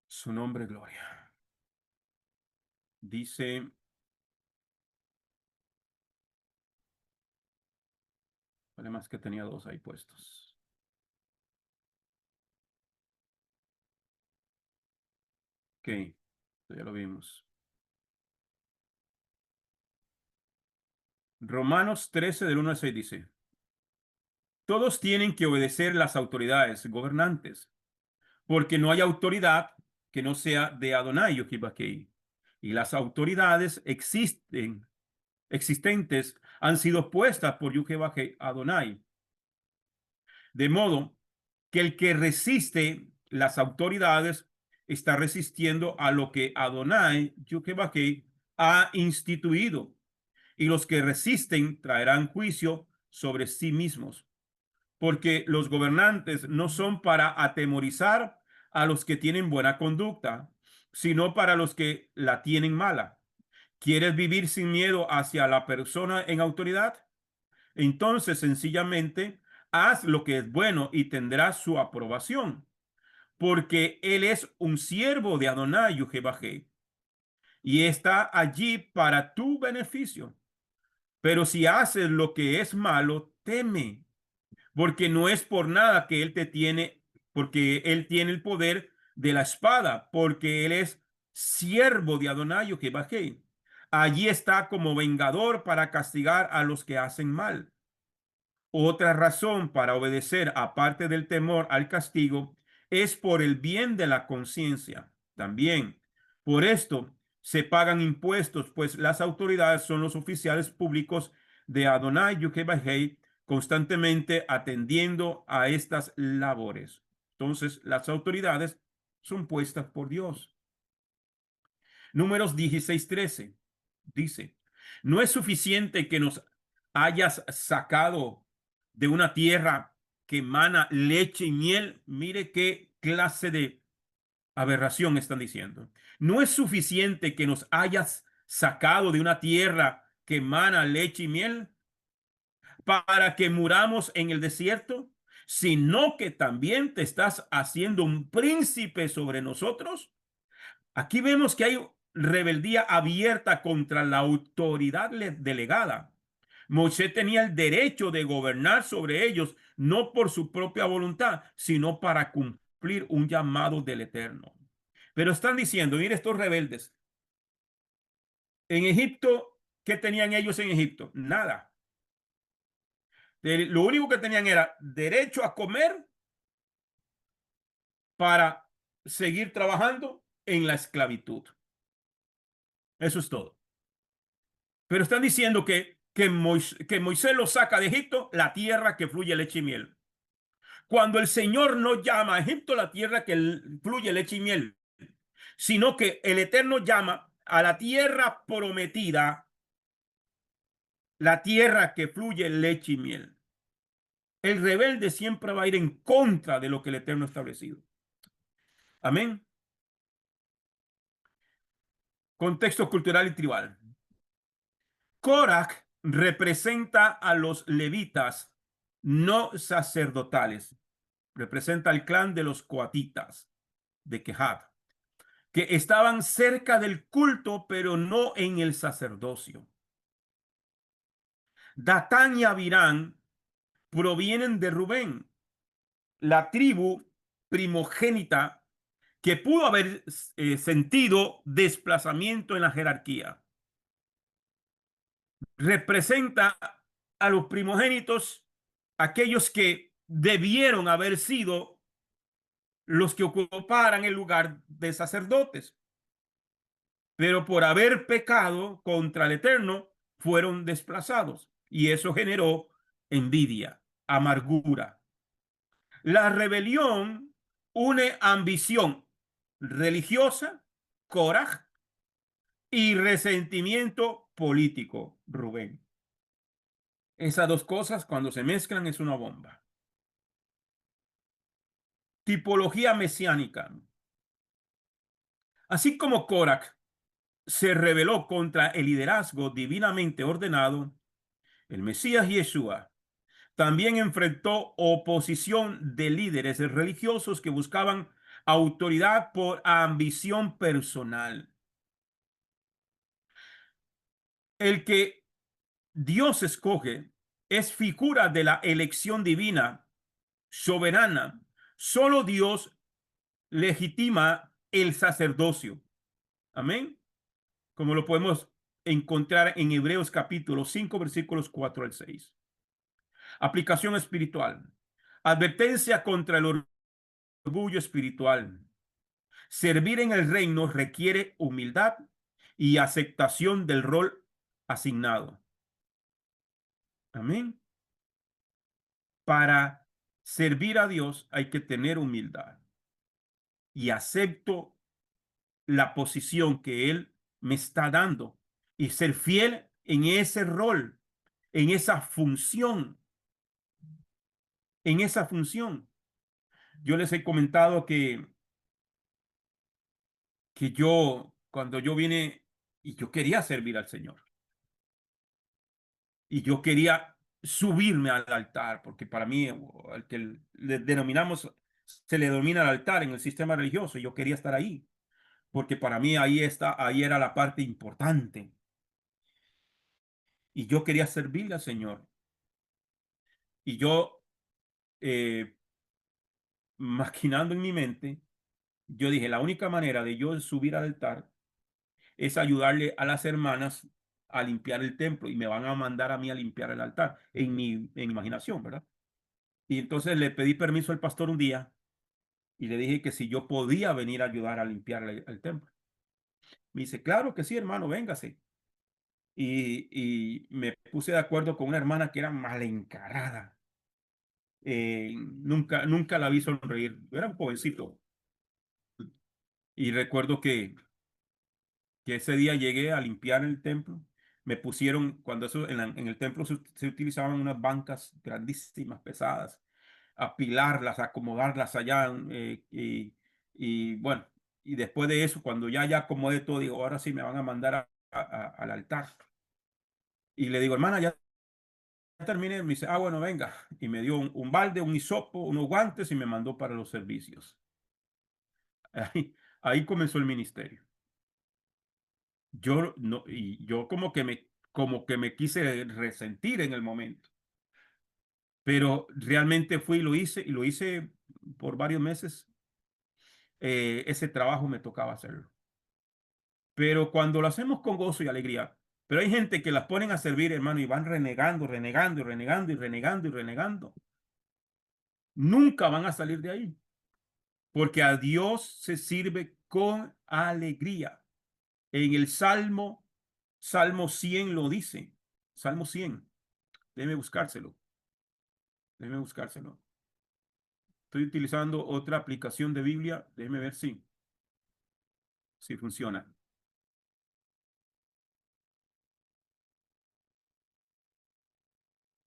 Su nombre, gloria. Dice, Además que tenía dos ahí puestos. Ok, ya lo vimos. Romanos 13 del 1 al 6 dice, todos tienen que obedecer las autoridades gobernantes, porque no hay autoridad que no sea de Adonai Yochibakei. Y las autoridades existentes han sido puestas por Yochibakei Adonai. De modo que el que resiste las autoridades está resistiendo a lo que Adonai Yochibakei ha instituido. Y los que resisten traerán juicio sobre sí mismos, porque los gobernantes no son para atemorizar a los que tienen buena conducta, sino para los que la tienen mala. ¿Quieres vivir sin miedo hacia la persona en autoridad? Entonces, sencillamente, haz lo que es bueno y tendrás su aprobación, porque él es un siervo de Adonai Jehová y está allí para tu beneficio. Pero si haces lo que es malo, teme, porque no es por nada que él te tiene, porque él tiene el poder de la espada, porque él es siervo de Adonai que bajé. Allí está como vengador para castigar a los que hacen mal. Otra razón para obedecer, aparte del temor al castigo, es por el bien de la conciencia. También, por esto se pagan impuestos, pues las autoridades son los oficiales públicos de Adonai Yukebahei, constantemente atendiendo a estas labores. Entonces, las autoridades son puestas por Dios. Números 16:13 dice, no es suficiente que nos hayas sacado de una tierra que emana leche y miel. Mire qué clase de aberración están diciendo. No es suficiente que nos hayas sacado de una tierra que emana leche y miel para que muramos en el desierto, sino que también te estás haciendo un príncipe sobre nosotros. Aquí vemos que hay rebeldía abierta contra la autoridad delegada. Moisés tenía el derecho de gobernar sobre ellos, no por su propia voluntad, sino para cumplir un llamado del Eterno. Pero están diciendo, mire estos rebeldes, en Egipto, ¿qué tenían ellos en Egipto? Nada. Lo único que tenían era derecho a comer para seguir trabajando en la esclavitud. Eso es todo. Pero están diciendo que Moisés lo saca de Egipto, la tierra que fluye leche y miel. Cuando el Señor no llama a Egipto la tierra que fluye leche y miel, sino que el Eterno llama a la tierra prometida, la tierra que fluye leche y miel. El rebelde siempre va a ir en contra de lo que el Eterno ha establecido. Amén. Contexto cultural y tribal. Korach representa a los levitas no sacerdotales. Representa al clan de los coatitas de Kehat, que estaban cerca del culto, pero no en el sacerdocio. Datán y Abirán provienen de Rubén, la tribu primogénita que pudo haber sentido desplazamiento en la jerarquía. Representa a los primogénitos, aquellos que debieron haber sido los que ocuparan el lugar de sacerdotes, pero por haber pecado contra el Eterno fueron desplazados y eso generó envidia, amargura. La rebelión une ambición religiosa, coraje y resentimiento político, Rubén. Esas dos cosas cuando se mezclan es una bomba. Tipología mesiánica. Así como Korach se rebeló contra el liderazgo divinamente ordenado, el Mesías Yeshua también enfrentó oposición de líderes religiosos que buscaban autoridad por ambición personal. El que Dios escoge es figura de la elección divina, soberana. Solo Dios legitima el sacerdocio. Amén. Como lo podemos encontrar en Hebreos capítulo 5, versículos 4 al 6. Aplicación espiritual. Advertencia contra el orgullo espiritual. Servir en el reino requiere humildad y aceptación del rol asignado. Amén. Para servir a Dios hay que tener humildad y acepto la posición que Él me está dando y ser fiel en ese rol, en esa función, en esa función. Yo les he comentado que yo, cuando yo vine y yo quería servir al Señor y yo quería subirme al altar, porque para mí, el que le denominamos, se le denomina el altar en el sistema religioso, y yo quería estar ahí, porque para mí ahí era la parte importante. Y yo quería servirle al Señor. Y yo, eh, maquinando en mi mente, yo dije, la única manera de yo subir al altar es ayudarle a las hermanas a limpiar el templo y me van a mandar a mí a limpiar el altar en imaginación, ¿verdad? Y entonces le pedí permiso al pastor un día y le dije que si yo podía venir a ayudar a limpiar el templo. Me dice, claro que sí, hermano, véngase. Y me puse de acuerdo con una hermana que era mal encarada. Nunca la vi sonreír. Yo era un jovencito. Y recuerdo que ese día llegué a limpiar el templo. Me pusieron, cuando eso en el templo se utilizaban unas bancas grandísimas, pesadas, apilarlas, acomodarlas allá. Y bueno, y después de eso, cuando ya acomodé todo, digo, ahora sí me van a mandar al altar. Y le digo, hermana, ya terminé. Me dice, ah, bueno, venga. Y me dio un balde, un hisopo, unos guantes y me mandó para los servicios. Ahí comenzó el ministerio. Yo no, y yo como que me quise resentir en el momento, pero realmente fui y lo hice por varios meses. Ese trabajo me tocaba hacerlo. Pero cuando lo hacemos con gozo y alegría, pero hay gente que las ponen a servir, hermano, y van renegando, renegando y renegando y renegando y renegando. Nunca van a salir de ahí, porque a Dios se sirve con alegría. En el Salmo 100 lo dice. Salmo 100. Déjeme buscárselo. Déjeme buscárselo. Estoy utilizando otra aplicación de Biblia. Déjeme ver si funciona.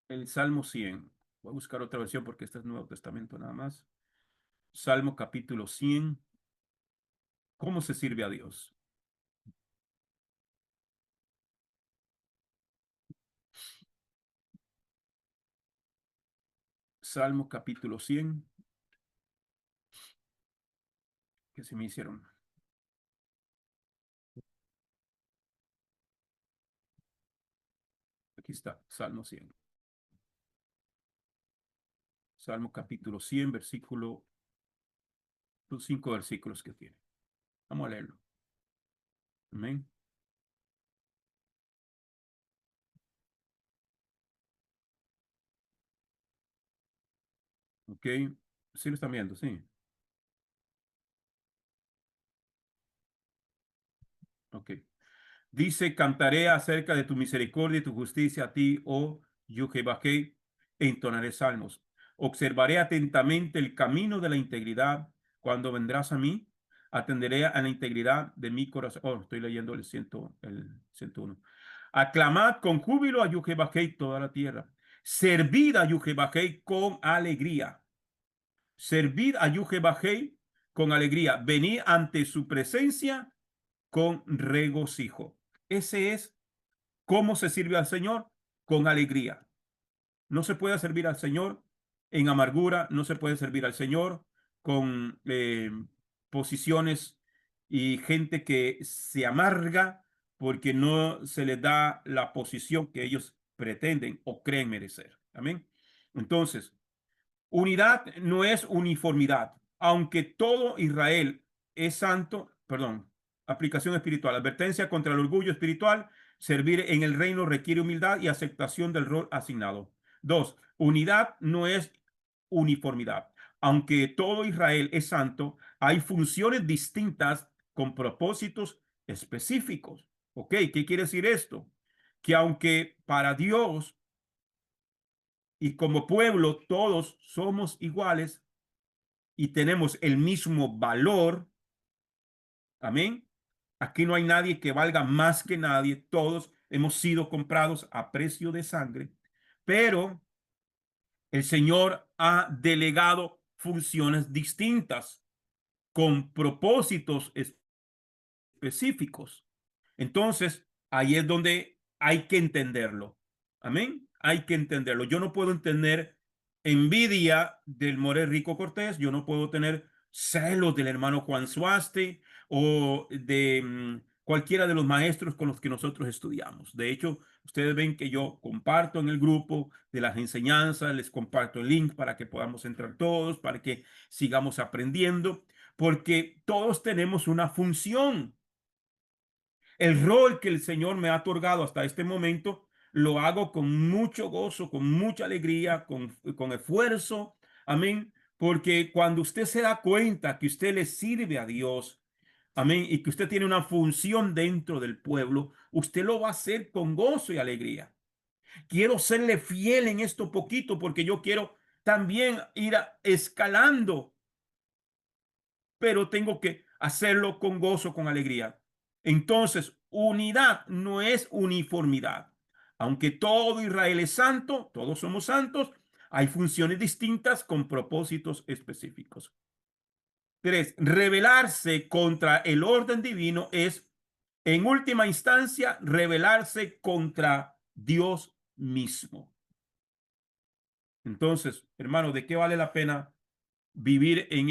El Salmo 100. Voy a buscar otra versión porque este es Nuevo Testamento nada más. Salmo capítulo 100. ¿Cómo se sirve a Dios? Salmo capítulo 100. ¿Qué se me hicieron? Aquí está, Salmo 100. Salmo capítulo 100, los 5 versículos que tiene. Vamos a leerlo. Amén. Ok. Sí lo están viendo, sí. Ok. Dice, cantaré acerca de tu misericordia y tu justicia a ti, oh Yuhebajé, e entonaré salmos. Observaré atentamente el camino de la integridad cuando vendrás a mí. Atenderé a la integridad de mi corazón. Oh, estoy leyendo el 101. Aclamad con júbilo a Yuhebajé toda la tierra. Servid a Yuhebajé con alegría. Servid a Yuhebajé con alegría. Venid ante su presencia con regocijo. Ese es cómo se sirve al Señor, con alegría. No se puede servir al Señor en amargura, no se puede servir al Señor con posiciones y gente que se amarga porque no se les da la posición que ellos pretenden o creen merecer. Amén. Entonces, unidad no es uniformidad. Aunque todo Israel es santo, perdón, aplicación espiritual, advertencia contra el orgullo espiritual, servir en el reino requiere humildad y aceptación del rol asignado. Dos, unidad no es uniformidad. Aunque todo Israel es santo, hay funciones distintas con propósitos específicos. ¿Ok? ¿Qué quiere decir esto? Que aunque para Dios y como pueblo todos somos iguales y tenemos el mismo valor, amén. Aquí no hay nadie que valga más que nadie, todos hemos sido comprados a precio de sangre, pero el Señor ha delegado funciones distintas con propósitos específicos. Entonces, ahí es donde hay que entenderlo. Amén. Hay que entenderlo. Yo no puedo entender envidia del More Rico Cortés. Yo no puedo tener celos del hermano Juan Suaste o de cualquiera de los maestros con los que nosotros estudiamos. De hecho, ustedes ven que yo comparto en el grupo de las enseñanzas, les comparto el link para que podamos entrar todos, para que sigamos aprendiendo, porque todos tenemos una función. El rol que el Señor me ha otorgado hasta este momento lo hago con mucho gozo, con mucha alegría, con esfuerzo. Amén. Porque cuando usted se da cuenta que usted le sirve a Dios, amén, y que usted tiene una función dentro del pueblo, usted lo va a hacer con gozo y alegría. Quiero serle fiel en esto poquito porque yo quiero también ir escalando, pero tengo que hacerlo con gozo, con alegría. Entonces, unidad no es uniformidad. Aunque todo Israel es santo, todos somos santos, hay funciones distintas con propósitos específicos. Tres, rebelarse contra el orden divino es, en última instancia, rebelarse contra Dios mismo. Entonces, hermano, ¿de qué vale la pena vivir en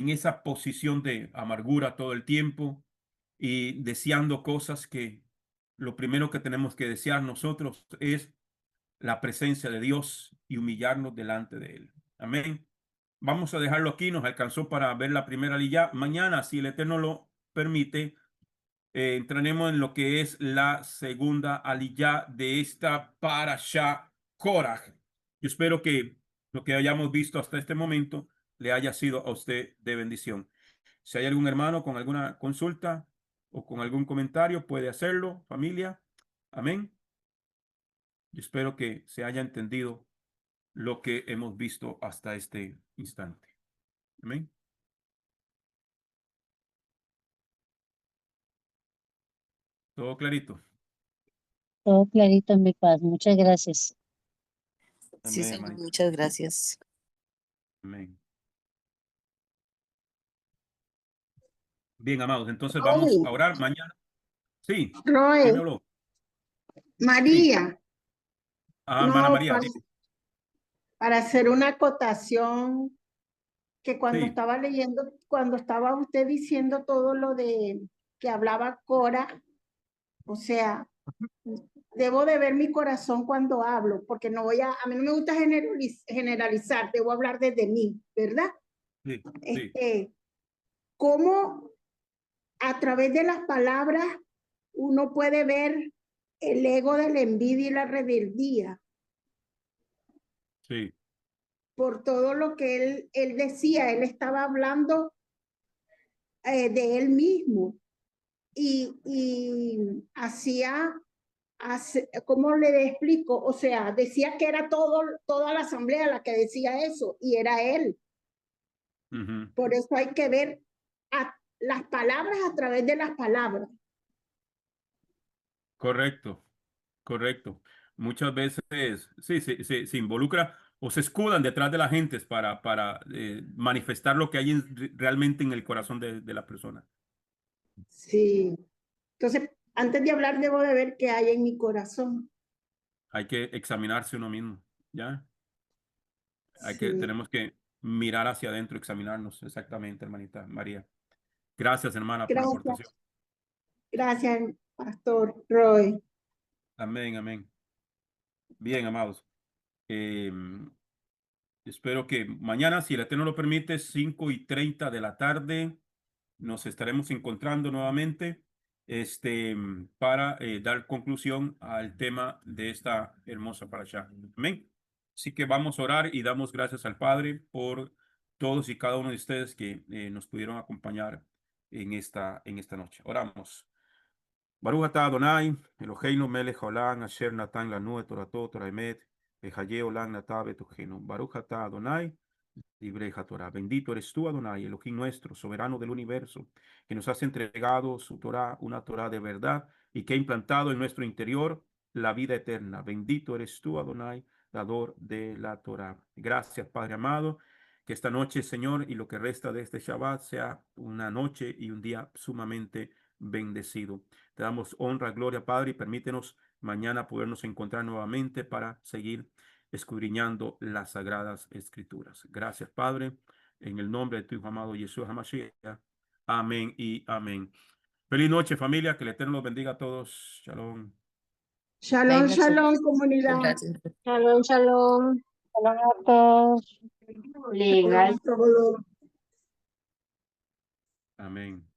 esa posición de amargura todo el tiempo y deseando cosas que lo primero que tenemos que desear nosotros es la presencia de Dios y humillarnos delante de Él? Amén. Vamos a dejarlo aquí. Nos alcanzó para ver la primera lilla. Mañana, si el Eterno lo permite, entraremos en lo que es la segunda aliyah de esta parasha Korach. Yo espero que lo que hayamos visto hasta este momento le haya sido a usted de bendición. Si hay algún hermano con alguna consulta o con algún comentario, puede hacerlo, familia. Amén. Yo espero que se haya entendido lo que hemos visto hasta este instante. Amén. Todo clarito. Todo clarito, mi paz. Muchas gracias. Sí, Amén, señor, hermanito. muchas gracias. Amén. Bien, amados. Entonces vamos Roy, a orar mañana. Sí. ¿Quién me Roy, habló? Sí. María, Ah, hermana no, María, dime. para hacer una acotación que cuando Sí. estaba leyendo, cuando estaba usted diciendo todo lo de que hablaba Cora, o sea, debo de ver mi corazón cuando hablo, porque no voy a mí no me gusta generalizar, debo hablar desde mí, ¿verdad? Sí. Sí. Cómo a través de las palabras uno puede ver el ego de la envidia y la rebeldía Sí. por todo lo que él decía, él estaba hablando de él mismo y hacía, ¿cómo le explico? O sea, decía que era toda la asamblea la que decía eso y era él. Ujú. Por eso hay que ver las palabras a través de las palabras. Correcto. Correcto. Muchas veces sí, se involucra o se escudan detrás de la gente para manifestar lo que hay realmente en el corazón de la persona. Sí. Entonces, antes de hablar, debo de ver qué hay en mi corazón. Hay que examinarse uno mismo, ¿ya? Sí. Tenemos que mirar hacia adentro, examinarnos. Exactamente, hermanita María. Gracias, hermana, por la Gracias, aportación. gracias, Pastor Roy. Amén, amén. Bien, amados. Espero que mañana, si el Eterno lo permite, 5:30 de la tarde, nos estaremos encontrando nuevamente para dar conclusión al tema de esta hermosa parashá. Amén. Así que vamos a orar y damos gracias al Padre por todos y cada uno de ustedes que nos pudieron acompañar en esta noche. Oramos. Baruch atah Adonai, Eloheinu melech haolam, asher natan lanu et torato Torah emet, vehayeh olam natav betochenu. Baruch atah Adonai, Divrei Torah. Bendito eres tú, Adonai, Elohim nuestro, soberano del universo, que nos has entregado su Torah, una Torah de verdad, y que ha implantado en nuestro interior la vida eterna. Bendito eres tú, Adonai, dador de la Torah. Gracias, Padre amado, que esta noche, Señor, y lo que resta de este Shabbat sea una noche y un día sumamente bendecido. Te damos honra, gloria, Padre, y permítenos mañana podernos encontrar nuevamente para seguir escudriñando las sagradas escrituras. Gracias, Padre, en el nombre de tu Hijo amado Jesús HaMashiach. Amén y amén. Feliz noche, familia, que el Eterno los bendiga a todos. Shalom. Shalom, Venga, shalom, comunidad. gracias. Shalom, shalom. Shalom a todos. Legal. Todo. Amén.